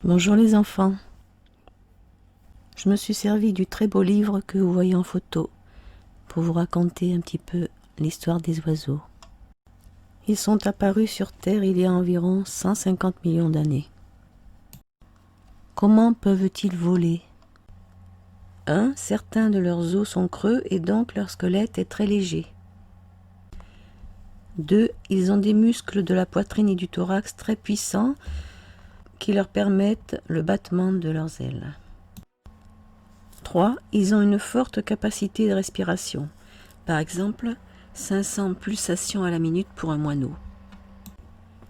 Bonjour les enfants. Je me suis servi du très beau livre que vous voyez en photo pour vous raconter un petit peu l'histoire des oiseaux. Ils sont apparus sur Terre il y a environ 150 millions d'années. Comment peuvent-ils voler? 1. Certains de leurs os sont creux et donc leur squelette est très léger. 2. Ils ont des muscles de la poitrine et du thorax très puissants qui leur permettent le battement de leurs ailes. 3. Ils ont une forte capacité de respiration. Par exemple, 500 pulsations à la minute pour un moineau.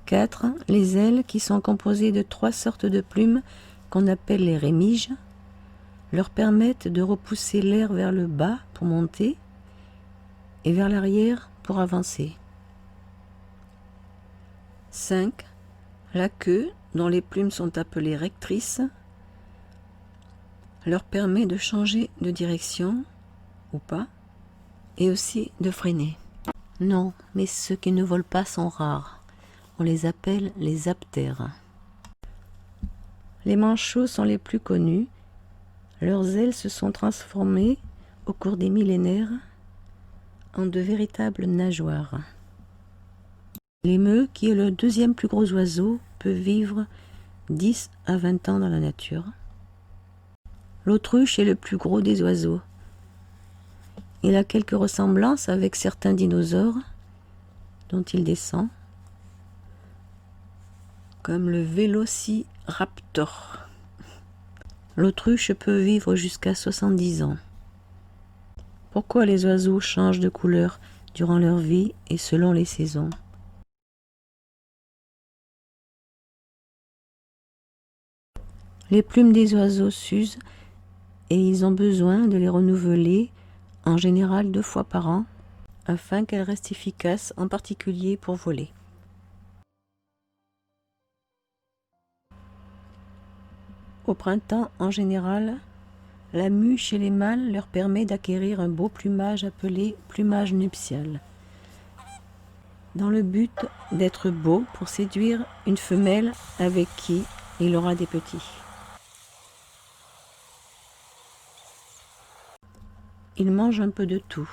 4. Les ailes, qui sont composées de 3 sortes de plumes qu'on appelle les rémiges, leur permettent de repousser l'air vers le bas pour monter et vers l'arrière pour avancer. 5. La queue, dont les plumes sont appelées rectrices, leur permet de changer de direction ou pas, et aussi de freiner. Non, mais ceux qui ne volent pas sont rares. On les appelle les aptères. Les manchots sont les plus connus. Leurs ailes se sont transformées au cours des millénaires en de véritables nageoires. L'émeu, qui est le deuxième plus gros oiseau, peut vivre 10 à 20 ans dans la nature. L'autruche est le plus gros des oiseaux. Il a quelques ressemblances avec certains dinosaures dont il descend, comme le vélociraptor. L'autruche peut vivre jusqu'à 70 ans. Pourquoi les oiseaux changent de couleur durant leur vie et selon les saisons? Les plumes des oiseaux s'usent et ils ont besoin de les renouveler en général 2 fois par an afin qu'elles restent efficaces, en particulier pour voler. Au printemps, en général, la mue chez les mâles leur permet d'acquérir un beau plumage appelé plumage nuptial, dans le but d'être beau pour séduire une femelle avec qui il aura des petits. Ils mangent un peu de tout,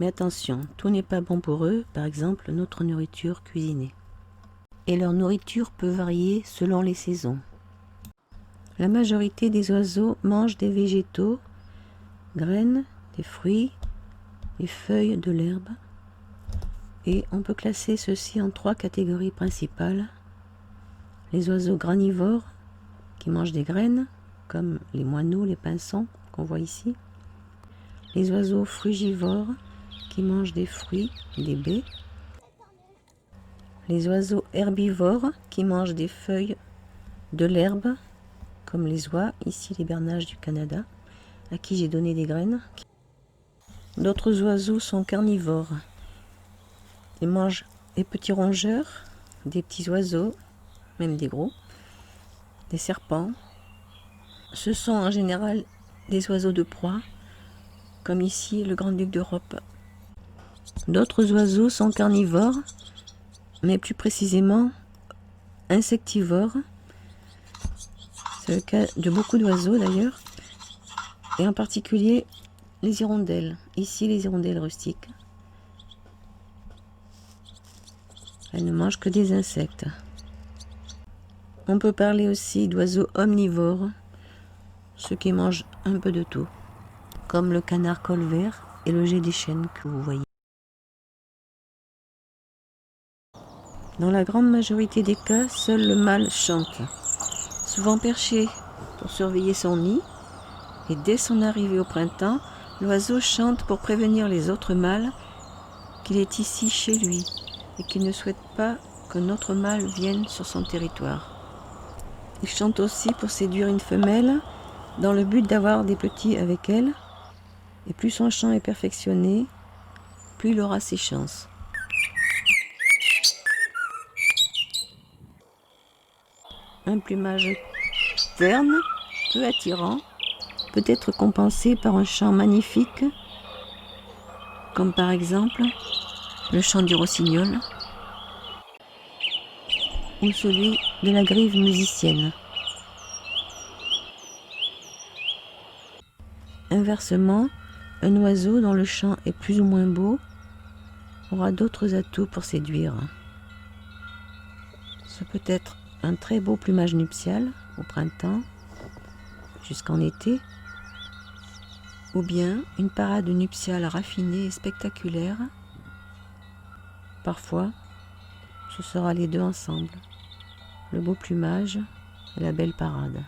mais attention, tout n'est pas bon pour eux, par exemple notre nourriture cuisinée. Et leur nourriture peut varier selon les saisons. La majorité des oiseaux mangent des végétaux, graines, des fruits, des feuilles de l'herbe. Et on peut classer ceux-ci en 3 catégories principales. Les oiseaux granivores, qui mangent des graines, comme les moineaux, les pinsons qu'on voit ici. Les oiseaux frugivores, qui mangent des fruits, des baies. Les oiseaux herbivores, qui mangent des feuilles de l'herbe, comme les oies, ici les bernaches du Canada, à qui j'ai donné des graines. D'autres oiseaux sont carnivores. Ils mangent des petits rongeurs, des petits oiseaux, même des gros, des serpents. Ce sont en général des oiseaux de proie, comme ici le grand-duc d'Europe. D'autres oiseaux sont carnivores, mais plus précisément insectivores. C'est le cas de beaucoup d'oiseaux d'ailleurs, et en particulier les hirondelles. Ici les hirondelles rustiques. Elles ne mangent que des insectes. On peut parler aussi d'oiseaux omnivores, ceux qui mangent un peu de tout, comme le canard colvert et le geais des chênes que vous voyez. Dans la grande majorité des cas, seul le mâle chante, souvent perché pour surveiller son nid, et dès son arrivée au printemps, l'oiseau chante pour prévenir les autres mâles qu'il est ici chez lui et qu'il ne souhaite pas qu'un autre mâle vienne sur son territoire. Il chante aussi pour séduire une femelle dans le but d'avoir des petits avec elle, et plus son chant est perfectionné, plus il aura ses chances. Un plumage terne, peu attirant, peut être compensé par un chant magnifique, comme par exemple le chant du rossignol ou celui de la grive musicienne. inversement, un oiseau dont le chant est plus ou moins beau aura d'autres atouts pour séduire. Ce peut être un très beau plumage nuptial au printemps jusqu'en été, ou bien une parade nuptiale raffinée et spectaculaire. Parfois, ce sera les deux ensemble, le beau plumage et la belle parade.